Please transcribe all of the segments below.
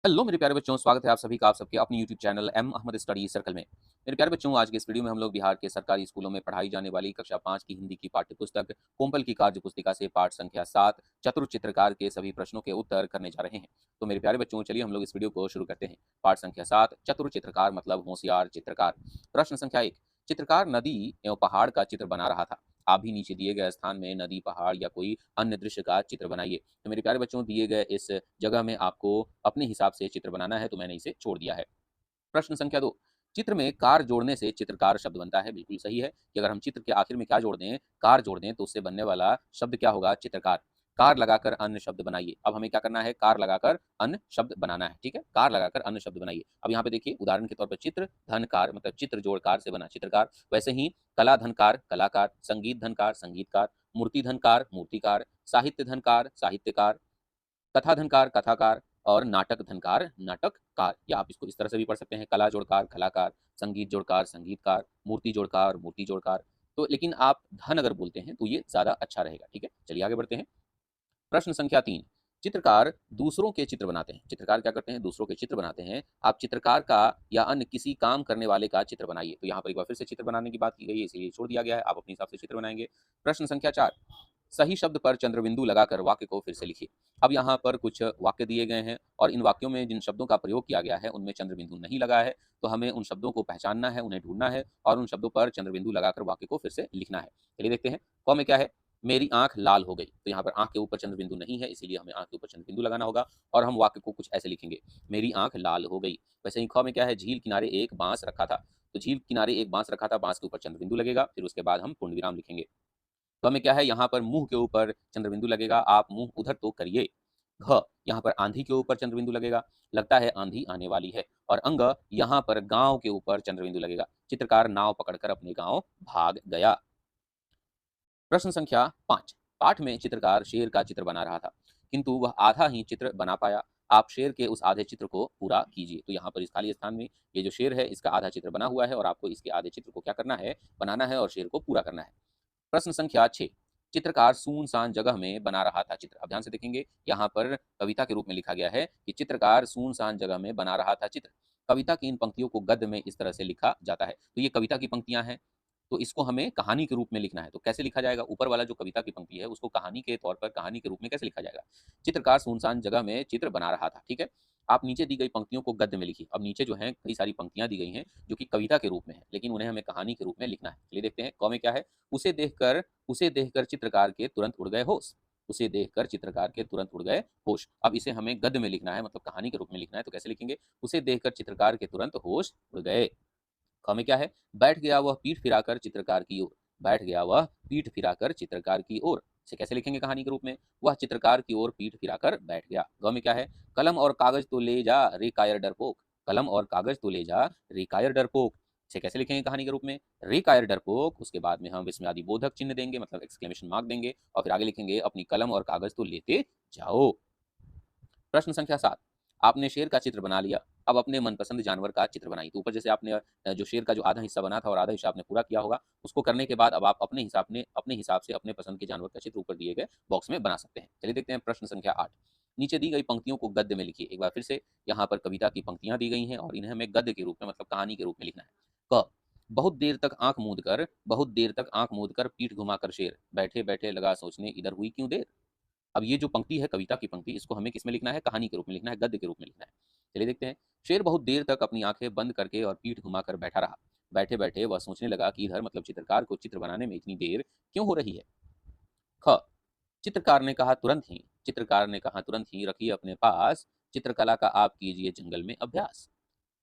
Hello मेरे प्यारे बच्चों, स्वागत है आप सभी का आप सबके अपने YouTube channel M Ahmad study circle में। मेरे प्यारे बच्चों, आज के इस वीडियो में हम लोग बिहार के सरकारी स्कूलों में पढ़ाई जाने वाली कक्षा 5 की हिंदी की पाठ्य पुस्तक कोम्पल की कार्य पुस्तिका से पाठ संख्या 7 चतुर चित्रकार के सभी प्रश्नों के उत्तर करने जा रहे हैं। तो मेरे प्यारे बच्चों, चलिए हम लोग इस वीडियो को शुरू करते हैं। पाठ संख्या 7 चतुर चित्रकार मतलब होशियार चित्रकार। प्रश्न संख्या 1, चित्रकार नदी एवं पहाड़ का चित्र बना रहा था। आप भी नीचे दिए गए स्थान में नदी, पहाड़ या कोई अन्य दृश्य का चित्र बनाइए। तो मेरे प्यारे बच्चों, दिए गए इस जगह में आपको अपने हिसाब से चित्र बनाना है, तो मैंने इसे छोड़ दिया है। प्रश्न संख्या 2, चित्र में कार जोड़ने से चित्रकार शब्द बनता है। बिल्कुल सही है कि अगर हम चित्र के आखिर में क्या जोड़ दें, कार जोड़ दें, तो उससे बनने वाला शब्द क्या होगा? चित्रकार। कार लगाकर अन्य शब्द बनाइए। अब हमें क्या करना है? कार लगाकर अन्य शब्द बनाना है। ठीक है, कार लगाकर अन्य शब्द बनाइए। अब यहाँ पे देखिए, उदाहरण के तौर पर चित्र धन कार मतलब चित्र जोड़ कार से बना चित्रकार। वैसे ही कला धनकार कलाकार, संगीत धनकार संगीतकार, मूर्ति धनकार मूर्तिकार, साहित्य धनकार साहित्यकार, कथा धनकार कथाकार और नाटक धनकार नाटककार। या आप इसको इस तरह से भी पढ़ सकते हैं, कला जोड़कार कलाकार, संगीत जोड़कार संगीतकार, मूर्ति जोड़कार मूर्ति जोड़कार। तो लेकिन आप धन अगर बोलते हैं तो ये ज्यादा अच्छा रहेगा। ठीक है, चलिए आगे बढ़ते हैं। प्रश्न संख्या 3, चित्रकार दूसरों के चित्र बनाते हैं। चित्रकार क्या करते हैं? दूसरों के चित्र बनाते हैं। आप चित्रकार का या अन्य किसी काम करने वाले का चित्र बनाइए। तो यहाँ पर एक बार फिर से चित्र बनाने की बात की गई है, इसलिए छोड़ दिया गया है। आप अपने हिसाब से चित्र बनाएंगे। प्रश्न संख्या 4, सही शब्द पर चंद्रबिंदु लगाकर वाक्य को फिर से लिखिए। अब यहाँ पर कुछ वाक्य दिए गए हैं और इन वाक्यों में जिन शब्दों का प्रयोग किया गया है उनमें चंद्रबिंदु नहीं लगा है। तो हमें उन शब्दों को पहचानना है, उन्हें ढूंढना है और उन शब्दों पर चंद्रबिंदु लगाकर वाक्य को फिर से लिखना है। चलिए देखते हैं। क में क्या है? मेरी आंख लाल हो गई। तो यहाँ पर आंख के ऊपर चंद्रबिंदु नहीं है, इसीलिए हमें आंख के ऊपर चंद्रबिंदु लगाना होगा और हम वाक्य को कुछ ऐसे लिखेंगे, मेरी आंख लाल हो गई। वैसे ही ख में क्या है? झील किनारे एक बांस रखा था। तो झील किनारे एक बांस रखा था, बांस के ऊपर चंद्रबिंदु लगेगा, फिर उसके बाद हम पूर्ण विराम लिखेंगे। ग में क्या है? यहाँ पर मुंह के ऊपर चंद्रबिंदु लगेगा, आप मुंह उधर तो करिए। घ, यहाँ पर आंधी के ऊपर चंद्रबिंदु लगेगा, लगता है आंधी आने वाली है। और अंग, यहाँ पर गांव के ऊपर चंद्रबिंदु लगेगा, चित्रकार नाव पकड़कर अपने गांव भाग गया। प्रश्न संख्या 5, पाठ में चित्रकार शेर का चित्र बना रहा था, किंतु वह आधा ही चित्र बना पाया। आप शेर के उस आधे चित्र को पूरा कीजिए। तो यहाँ पर इस खाली स्थान में ये जो शेर है इसका आधा चित्र बना हुआ है और आपको इसके आधे चित्र को क्या करना है? बनाना है और शेर को पूरा करना है। प्रश्न संख्या 6, चित्रकार सुनसान जगह में बना रहा था चित्र। अब ध्यान से देखेंगे, यहाँ पर कविता के रूप में लिखा गया है कि चित्रकार सुनसान जगह में बना रहा था चित्र। कविता की इन पंक्तियों को गद्य में इस तरह से लिखा जाता है। तो ये कविता की पंक्तियां हैं, तो इसको हमें कहानी के रूप में लिखना है। तो कैसे लिखा जाएगा? ऊपर वाला जो कविता की पंक्ति है उसको कहानी के तौर पर कहानी के रूप में कैसे लिखा जाएगा? चित्रकार सुनसान जगह में चित्र बना रहा था। ठीक है, आप नीचे दी गई पंक्तियों को गद्य में लिखिए। अब नीचे जो है कई सारी पंक्तियां दी गई हैं जो कि कविता के रूप में है, लेकिन उन्हें हमें कहानी के रूप में लिखना है। चलिए देखते हैं। क में क्या है? उसे देखकर चित्रकार के तुरंत उड़ गए होश। उसे देखकर चित्रकार के तुरंत उड़ गए होश। अब इसे हमें गद्य में लिखना है, मतलब कहानी के रूप में लिखना है। तो कैसे लिखेंगे? उसे देखकर चित्रकार के तुरंत होश उड़ गए। ख में क्या है? बैठ गया वह पीठ फिराकर चित्रकार की ओर। बैठ गया वह पीठ फिराकर चित्रकार की ओर। इसे कैसे लिखेंगे कहानी के रूप में? वह चित्रकार की ओर पीठ फिराकर बैठ गया। ग में क्या है? कलम और कागज तो ले जा रे कायर डरपोक। कलम और कागज तो ले जा रे कायर डरपोक। इसे कैसे लिखेंगे कहानी के रूप में? रे कायर डरपोक, उसके बाद में हम इसमें आदि बोधक चिन्ह देंगे, मतलब एक्सक्लेमेशन मार्क देंगे और फिर आगे लिखेंगे अपनी कलम और कागज तो लेते जाओ। प्रश्न संख्या 7, आपने शेर का चित्र बना लिया, अब अपने मनपसंद जानवर का चित्र बनाइए। तो ऊपर जैसे आपने जो शेर का जो आधा हिस्सा बना था और आधा हिस्सा आपने पूरा किया होगा, उसको करने के बाद अब आप अपने हिसाब से अपने पसंद के जानवर का चित्र ऊपर दिए गए बॉक्स में बना सकते हैं। चलिए देखते हैं प्रश्न संख्या 8, नीचे दी गई पंक्तियों को गद्य में लिखिए। एक बार फिर से, यहाँ पर कविता की पंक्तियां दी गई हैं और इन्हें हमें गद्य के रूप में मतलब कहानी के रूप में लिखना है। क, बहुत देर तक आंख मूंद कर पीठ घुमाकर शेर, बैठे बैठे लगा सोचने इधर हुई क्यों देर। अब ये जो पंक्ति है कविता की पंक्ति, इसको हमें किसमें लिखना है? कहानी के रूप में लिखना है, गद्य के रूप में लिखना है। चलिए देखते हैं। शेर बहुत देर तक अपनी आंखें बंद करके और पीठ घुमाकर बैठा रहा। बैठे बैठे वह सोचने लगा कि इधर मतलब चित्रकार को चित्र बनाने में इतनी देर क्यों हो रही है। ख, चित्रकार ने कहा तुरंत ही रखिए अपने पास, चित्रकला का आप कीजिए जंगल में अभ्यास।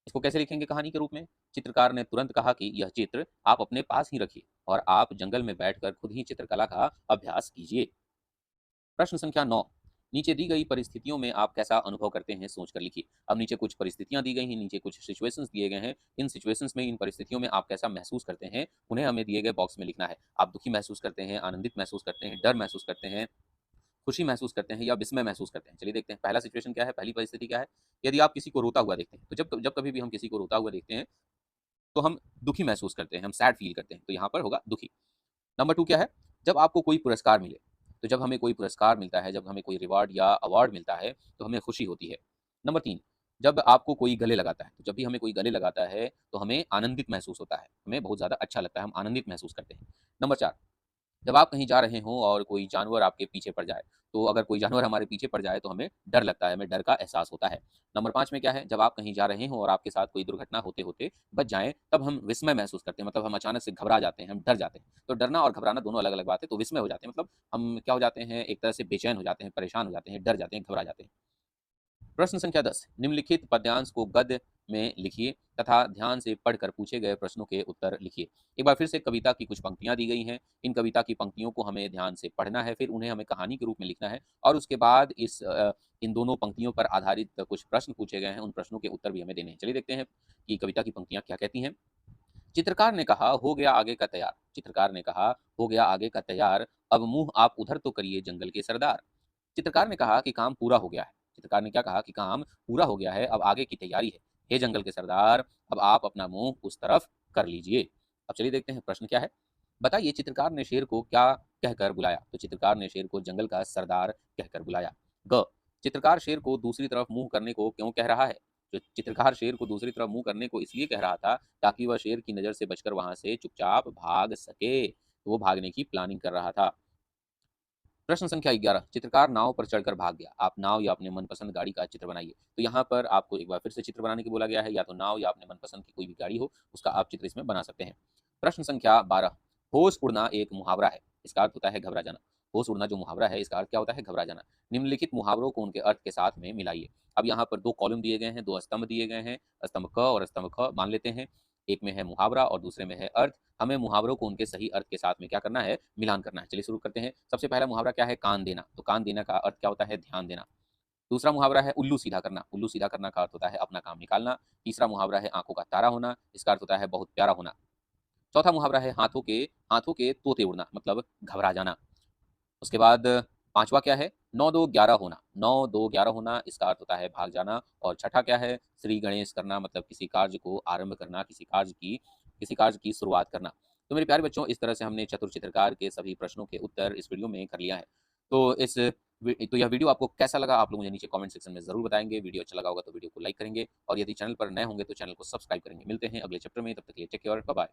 इसको कैसे लिखेंगे कहानी के रूप में? चित्रकार ने तुरंत कहा कि यह चित्र आप अपने पास ही रखिए और आप जंगल में बैठकर खुद ही चित्रकला का अभ्यास कीजिए। प्रश्न संख्या 9, नीचे दी गई परिस्थितियों में आप कैसा अनुभव करते हैं सोचकर लिखिए। अब नीचे कुछ परिस्थितियां दी गई हैं, नीचे कुछ सिचुएशंस दिए गए हैं। इन सिचुएशंस में, इन परिस्थितियों में आप कैसा महसूस करते हैं, उन्हें हमें दिए गए बॉक्स में लिखना है। आप दुखी महसूस करते हैं, आनंदित महसूस करते हैं, डर महसूस करते हैं, खुशी महसूस करते हैं या विस्मय महसूस करते हैं। चलिए देखते हैं पहला सिचुएशन क्या है, पहली परिस्थिति क्या है। यदि आप किसी को रोता हुआ देखते हैं, तो जब जब कभी भी हम किसी को रोता हुआ देखते हैं तो हम दुखी महसूस करते हैं, हम सैड फील करते हैं, तो यहाँ पर होगा दुखी। नंबर 2 क्या है? जब आपको कोई पुरस्कार मिले, तो जब हमें कोई पुरस्कार मिलता है, जब हमें कोई रिवार्ड या अवार्ड मिलता है, तो हमें खुशी होती है। नंबर 3, जब आपको कोई गले लगाता है, तो जब भी हमें कोई गले लगाता है, तो हमें आनंदित महसूस होता है, हमें बहुत ज़्यादा अच्छा लगता है, हम आनंदित महसूस करते हैं। नंबर 4, जब आप कहीं जा रहे हों और कोई जानवर आपके पीछे पड़ जाए, तो अगर कोई जानवर हमारे पीछे पड़ जाए तो हमें डर लगता है, हमें डर का एहसास होता है। नंबर 5 में क्या है, जब आप कहीं जा रहे हों और आपके साथ कोई दुर्घटना होते-होते बच जाएँ, तब हम विस्मय महसूस करते हैं, मतलब हम अचानक से घबरा जाते हैं, हम डर जाते हैं। तो डरना और घबराना दोनों अलग-अलग बात है, तो विस्मय हो जाते हैं, मतलब हम क्या हो जाते हैं, एक तरह से बेचैन हो जाते हैं, परेशान हो जाते हैं, डर जाते हैं, घबरा जाते हैं। प्रश्न संख्या 10, निम्नलिखित पद्यांश को गद्य में लिखिए तथा ध्यान से पढ़कर पूछे गए प्रश्नों के उत्तर लिखिए। एक बार फिर से कविता की कुछ पंक्तियाँ दी गई हैं। इन कविता की पंक्तियों को हमें ध्यान से पढ़ना है, फिर उन्हें हमें कहानी के रूप में लिखना है और उसके बाद इन दोनों पंक्तियों पर आधारित कुछ प्रश्न पूछे गए हैं, उन प्रश्नों के उत्तर भी हमें देने हैं। चलिए देखते हैं कि कविता की पंक्तियाँ क्या कहती हैं। चित्रकार ने कहा, "हो गया आगे का तैयार।" चित्रकार ने कहा, "हो गया आगे का तैयार, अब मुँह आप उधर तो करिए जंगल के सरदार।" चित्रकार ने कहा कि काम पूरा हो गया है। चित्रकार ने क्या कहा कि काम पूरा हो गया है, अब आगे की तैयारी है। हे जंगल के सरदार, अब आप अपना मुँह उस तरफ कर लीजिए। अब चलिए देखते हैं प्रश्न क्या है। बताइए चित्रकार ने शेर को क्या कहकर बुलाया? तो चित्रकार ने शेर को जंगल का सरदार कहकर बुलाया। ग, चित्रकार शेर को दूसरी तरफ मुँह करने को क्यों कह रहा है? जो चित्रकार शेर को दूसरी तरफ मुँह करने को इसलिए कह रहा था ताकि वह शेर की नज़र से बचकर वहाँ से चुपचाप भाग सके। तो वो भागने की प्लानिंग कर रहा था। प्रश्न संख्या 11, चित्रकार नाव पर चढ़कर भाग गया। आप नाव या अपने मनपसंद गाड़ी का चित्र बनाइए। तो यहाँ पर आपको एक बार फिर से चित्र बनाने को बोला गया है, या तो नाव या अपने मनपसंद की कोई भी गाड़ी हो, उसका आप चित्र इसमें बना सकते हैं। प्रश्न संख्या 12, होश उड़ना एक मुहावरा है। इसका अर्थ होता है घबरा जाना। होश उड़ना जो मुहावरा है, इसका अर्थ क्या होता है? घबरा जाना। निम्नलिखित मुहावरों को उनके अर्थ के साथ में मिलाइए। अब यहाँ पर 2 कॉलम दिए गए हैं, 2 स्तंभ दिए गए हैं, स्तंभ क और स्तंभ ख मान लेते हैं। एक में है मुहावरा और दूसरे में है अर्थ। हमें मुहावरों को उनके सही अर्थ के साथ में क्या करना है? मिलान करना है। चलिए शुरू करते हैं। सबसे पहला मुहावरा क्या है? कान देना। तो कान देना का अर्थ क्या होता है? ध्यान देना। दूसरा मुहावरा है उल्लू सीधा करना। उल्लू सीधा करना का अर्थ होता है अपना काम निकालना। तीसरा मुहावरा है आँखों का तारा होना। इसका अर्थ होता है बहुत प्यारा होना। चौथा मुहावरा है हाथों के तोते उड़ना, मतलब घबरा जाना। उसके बाद 5वां क्या है? 9-2-11 होना। 9-2-11 होना, इसका अर्थ होता है भाग जाना। और छठा क्या है? श्री गणेश करना, मतलब किसी कार्य को आरंभ करना, किसी कार्य की शुरुआत करना। तो मेरे प्यारे बच्चों, इस तरह से हमने चतुर चित्रकार के सभी प्रश्नों के उत्तर इस वीडियो में कर लिया है। तो यह वीडियो आपको कैसा लगा, आप लोग मुझे नीचे कमेंट सेक्शन में ज़रूर बताएँगे। वीडियो अच्छा लगा होगा तो वीडियो को लाइक करेंगे और यदि चैनल पर नए होंगे तो चैनल को सब्सक्राइब करेंगे। मिलते हैं अगले चैप्टर में, तब तक के लिए टेक केयर, बाय बाय।